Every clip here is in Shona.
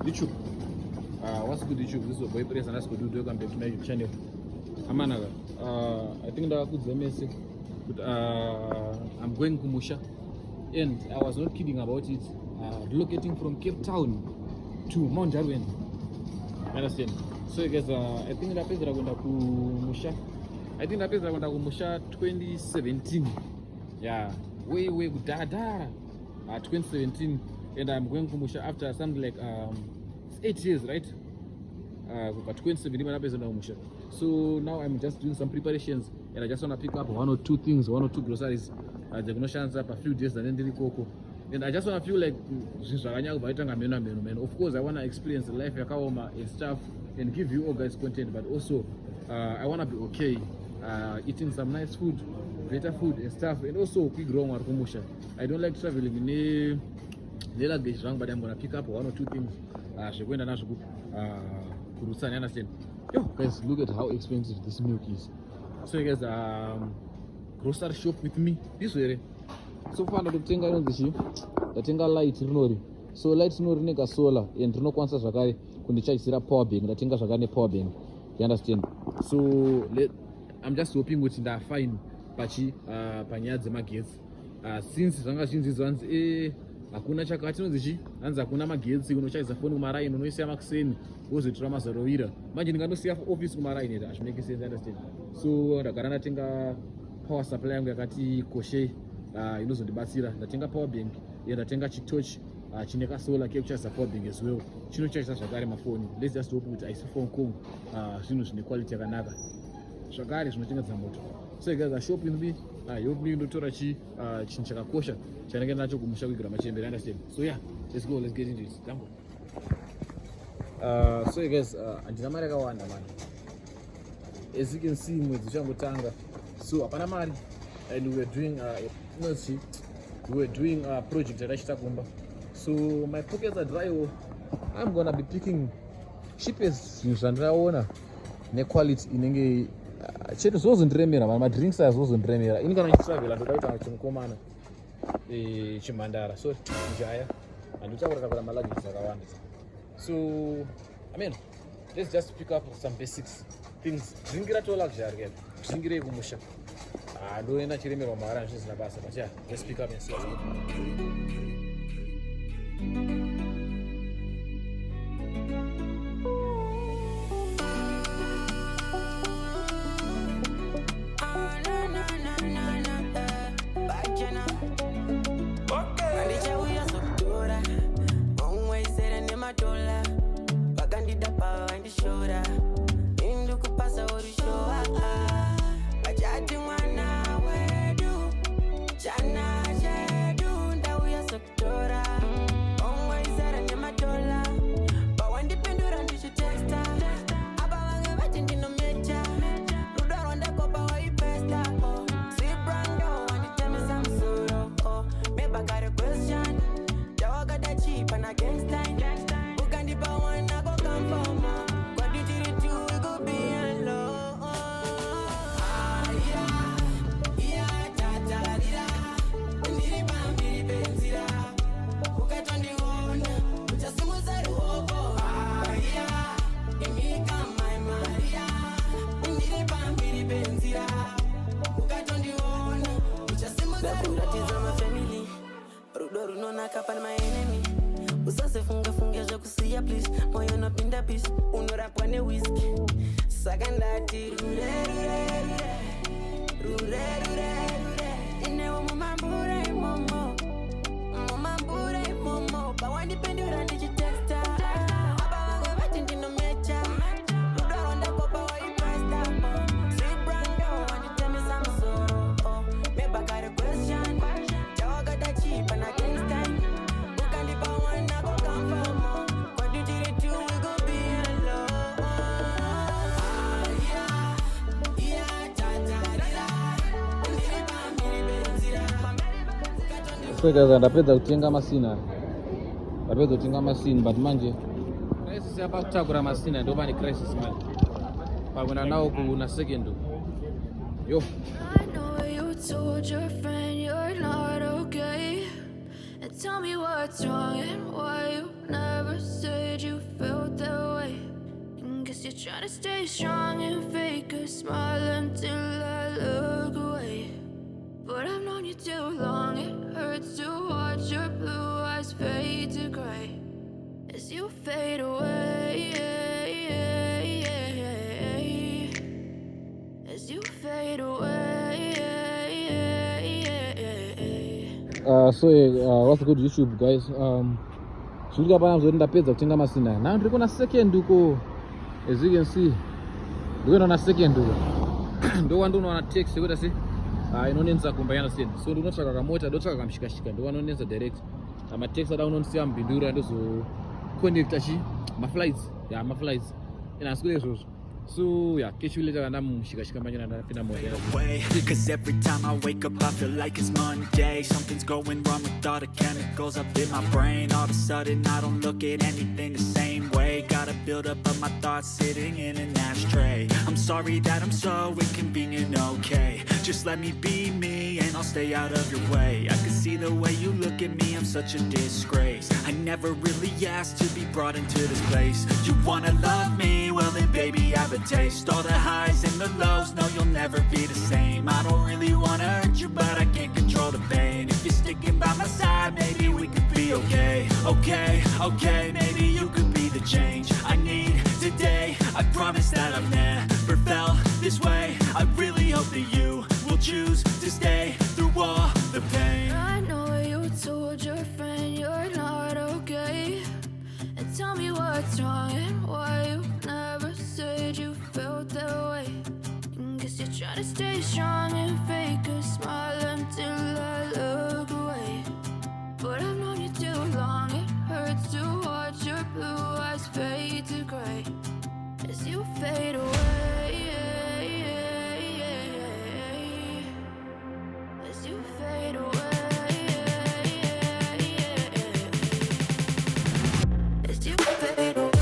YouTube. What's good YouTube? This is your boy Press and let's go do welcome back to my YouTube channel. Amanaga. I think that could message, but I'm going to Musha, and I was not kidding about it. Relocating from Cape Town to Mount Jarwin. Understand? So guys, I think that place that I'm going to Musha. I think that place that I'm going to Musha 2017. Yeah, way good dada. 2017, and I'm going to Musha after something like 8 years, right? But 2017, so now I'm just doing some preparations, and I just want to pick up one or two things, one or two groceries. They're going to chance up a few days, and then the cocoa. And I just want to feel like, man. Of course, I want to experience the life and stuff, and give you all guys content. But also, I want to be okay, eating some nice food, better food and stuff, and also quick growing at Kumusha. I don't like traveling in the wrong, but I'm gonna pick up one or two things. Understand? Yo, guys, look at how expensive this milk is. So, guys, grocery shop with me this way. So far, the tenga on this the tenga light rinori. So light rinori nega solar and no kwanza zakari kunicha sira power bank. The tenga zakari power bank. You understand? So I'm just hoping with that fine pachi panyadze magets. Since zanga zhinji ones hakuna chakati nozichi hanzi hakuna magetsi unochaisa phone kumaraini unoisa makuseni wozotora mazorovira manje ndingandosiya office kumaraini ita azvineke sense. Understand? So ndagara ndatenga power supply yangu yakati koshe inozondibatsira. Ndatenga power bank ndatenga chitochi chine kasolar kekuchaisa power bank as well chinochaisa zvakare mafoni. Let's just hope kuti aisi phone kong zvinhu zvine quality yakanaka zvakare zvinochengetedza moto. So guys, shop in me yobni ndotora chinhu chakakosha chanenge nacho kumusha kuigara machembere. Understand? So yeah, let's go, let's get into it. Dambo. So guys, andina mari yakawanda man. As you can see, mwedzi uchangotanga, so hapana mari, and we were doing a project at Ashitakumba. So my pockets are dry. I'm gonna be picking cheapest zvinhu ne quality inenge chetu zozondremera ma drinks azozondremera ini kana chitravel ndodaita chimukomana chimandara sorry njaya andichakuraka kwa malagi zakawanda. So I mean, let's just pick up some basics things. Dringira to luxury again, dringire kumusha ndoenda chiremera mara zvisina basa, but yeah, let's pick up and see. Jana, na gangsta. Ukandipa one I go come for more. What you did it to we go be alone. Yeah, ta ta dida. Ndiri bambiri benzira. Ukatondi ona. Uchasimuza ruoko. Yeah, imika my Maria. Ndiri bambiri benzira. Ukatondi ona. Uchasimuza ruoko. My family. Rudoru nona kapa my enemy. Usase funga ja kusia please. Moyo no pinda peace. Unorapwa ne whiskey. Sagandati rure. Inewo mumambure momo. Bawandi pendura digitexta. Abaga batindi no mecha. Rudoru ndakopa wa ipasta. Sweet brando and you tell me some sorrow. Maybe I got a question. Jawaga da cheap and against time. Ukandipa one I go come for more. What you did it to we go be alone. Yeah, ta ta dida. Ndiri bambiri benzira. So guys, ndapedza kutenga masina but manje crisis yapa kutakura masina ndo pane crisis man pakwenda nawo kuna second yo. I know you told your friend you're not okay, and tell me what's wrong and why you never said you felt that way. And guess you're trying to stay strong and fake a smile until I look away. But I've known you too long, it hurts to watch your blue eyes fade to gray as you fade away, as you fade away. What's good YouTube guys? Shulika pana mzuri ndapedza kutenga masina. Na ndiko na second uko. As you can see. Ndiko na second uko. Ndo wandu unaona text kwenda si. Inonenza kumbayana sin. So ndinotsvaka kamota ndotsvaka kamshikashika ndo wanonenza direct. Ama text ada unonsiya mbindura ndozo connecta chi ma-flights. Yeah, ma-flights. Ina sikule izvozvo. So yeah, keshuleta kana mushikashika manje ndapinda moyo. Cause every time I wake up I feel like it's Monday. Something's going wrong with all the chemicals up in my brain. All of a sudden I don't look at anything the same way. Gotta build up of my thoughts sitting in an ashtray. I'm sorry that I'm so inconvenient, okay. Just let me be me and I'll stay out of your way. I can see the way you look at me, I'm such a disgrace. I never really asked to be brought into this place. You wanna love me? Well then baby I have a taste. All the highs and the lows, no you'll never be the same. I don't really wanna hurt you but I can't control the pain. If you're sticking by my side, maybe we could be okay. Okay, maybe you could be the change I need today. I promise that I've never felt this way. I really hope that you will choose to stay through all the pain. I know you told your friend you're not okay, and tell me what's wrong and why you never said you felt that way. And guess you're trying to stay strong and fake a smile until I look away. But I've known you too long, it hurts to watch your blue eyes fade to gray as you fade away, as you fade away, as you fade away.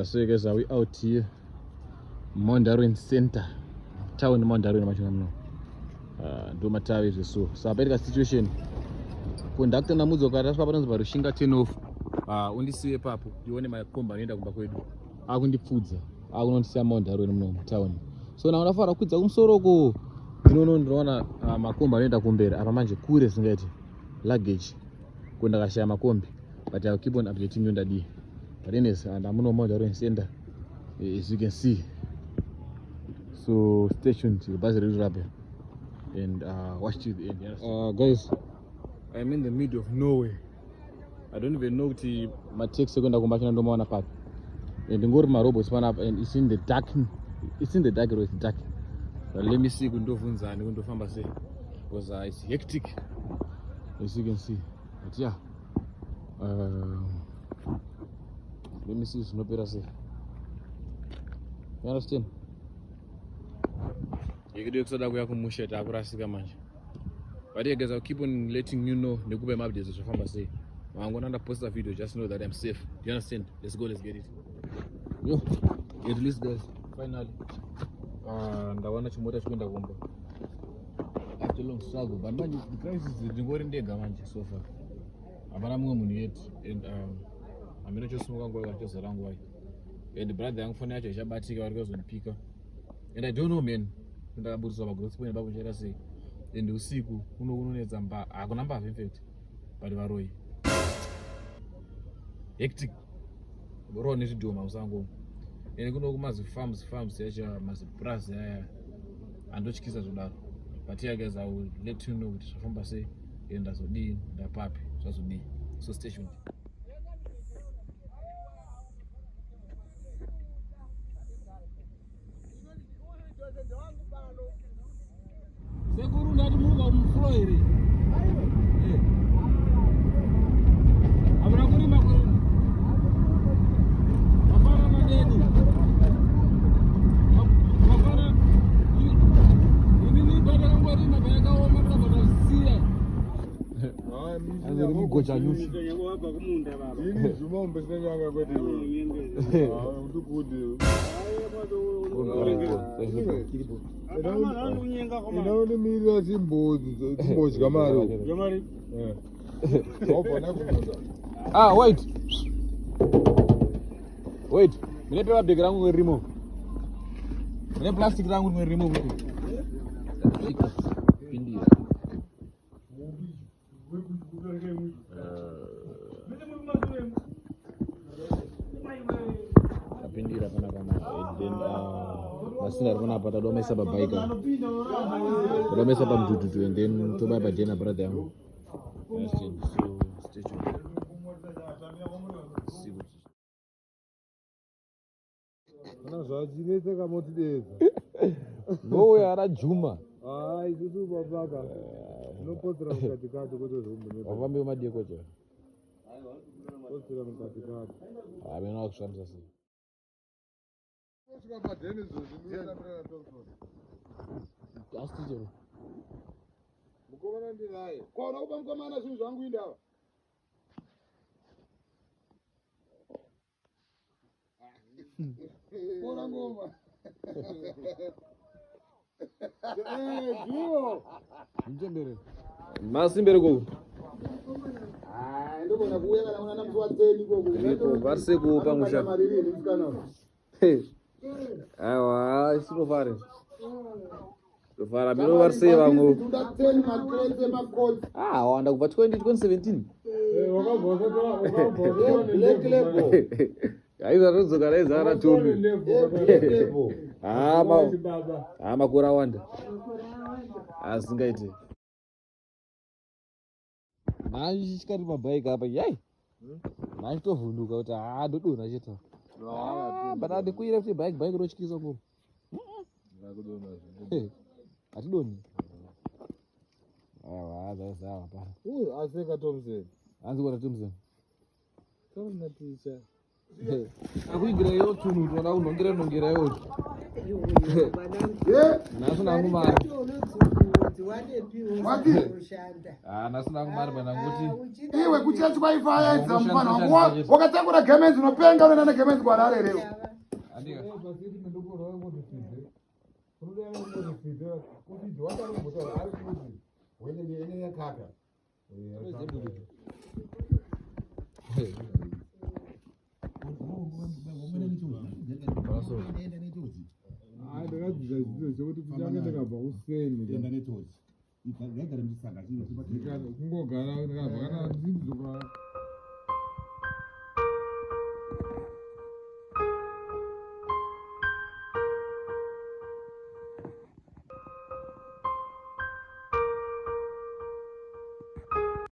So you guys, are we out here Mondarin Center town Mondarin machina mno ndo matawi izvo so apaita situation conductor namudzo katasva panonzi parushinga 10 off undisiwe papo ndione makomba anoenda kumba kwedu akundipfudza akunondisiya Mondarin mno mutown so naona ndafara kukwidza kumusoro ndinoona makomba anoenda kumberi apa manje kure singaiti luggage kundakashaya makombi but I'll keep on updating you ndadi. But anyways, and I'm not more than center, as you can see. So stay tuned to Bazir Rabe and watch to the end. Guys, I'm in the middle of nowhere. I don't even know kuti mataxi kwenda kumbachina ndomaona papi. Ndingori marobots panapa and it's in the dark. It's in the dark road, it's dark. But let me see kundovunzani kundofamba sei. Because it's hectic. As you can see. But yeah. Let me see zvinopera sei. You understand? Yekude kusada kuya kumusha takurasika manje. But yeah guys, I'll keep on letting you know nekupe updates zvofamba sei. I'm gonna post a video, just know that I'm safe. Do you understand? Let's go, let's get it. Yo, at least guys, finally. And I wanna chimota chikunda kumba. After a long struggle, but man, the crisis is going ndega manje so far. Abana mwe munhu yet and I'm not just smoking ngwa just around why. And the brother yangu phone yacho ishabatika vari kuzondipika. And I don't know man. Ndakaburiswa pagroup point bakuchera sei. And usiku unonetsa mba akuna mbavha in fact. But varoi. Hectic. Bro nezvidhoma musango. Ene kuno kumazi farms yacha mazi plus yaya. Andochikisa zvodaro. But here guys, I will let you know kuti zvafamba sei and ndazodii ndapapi zvazodii. So stay tuned. Sekuru ndati muruka muflo here. Abra kurima kurima. Mafana na deni. Mafana ini bada kangwari mabaya kawo mabada sia. Ani mugocha nyushi. Yango hapa kumunda baba. Ini zumombe senyanga kweti. Utukude. Inaone miri simbozi kamaro. Jamari. Ah, wait. Mine pewa bag rangu remove. Mine plastic rangu remove. Pindi. Pindira kana then masina rona pata domesa babaika. Domesa pamdudu and then to buy by Jena brother. So stay tuned. See what Kana zvachinetse kamotidedza. Ngowe ara Juma. Isusu babaka. Unopotsera mukatikati kutozomune. Wavambe madiekocha. Potsera mukatikati. Amena wakushamisa sei. Kusvika padheni zozvinira mrena Thompson. Asitichero. Mukomana ndinaye. Kona kupa mukomana zvinhu zvangu indava. Kora ngoma. Dio. Mjembere. Masimbere go. Ndobona kuuya kana mwana mtu wa 10 gogo. Ndipo varse kupa musha. Awa, sinofare. Tofara mino varse vangu. Ah, wanda kubva 2017. Aiza rodzoka raizara Tommy. Makura wanda. Asingaite. Manje chikati mabike apa yai. Manje tovhunduka kuti ndodona cheta. Bana ndikuira kuti bike rochikisa ngo. Atidoni. Zawa pa. Aseka Thompson. Anzi kwa Thompson. Kama ticha. Akuingira yo tunu tona unongira yo. Nasuna ngumara. Nasuna ngumara bana nguti. Iwe kuchechi kwa ifaya example wangu. Wakatangura gemenzi unopenga unaenda na gemenzi kwa rare leo. Andika. Basiti mendoko roho ngo difide. Kurudia ngo difide. Kuti jwata ngo mutara ari kuti. Wene ni ene yakaka. Kungogara ndikabva kana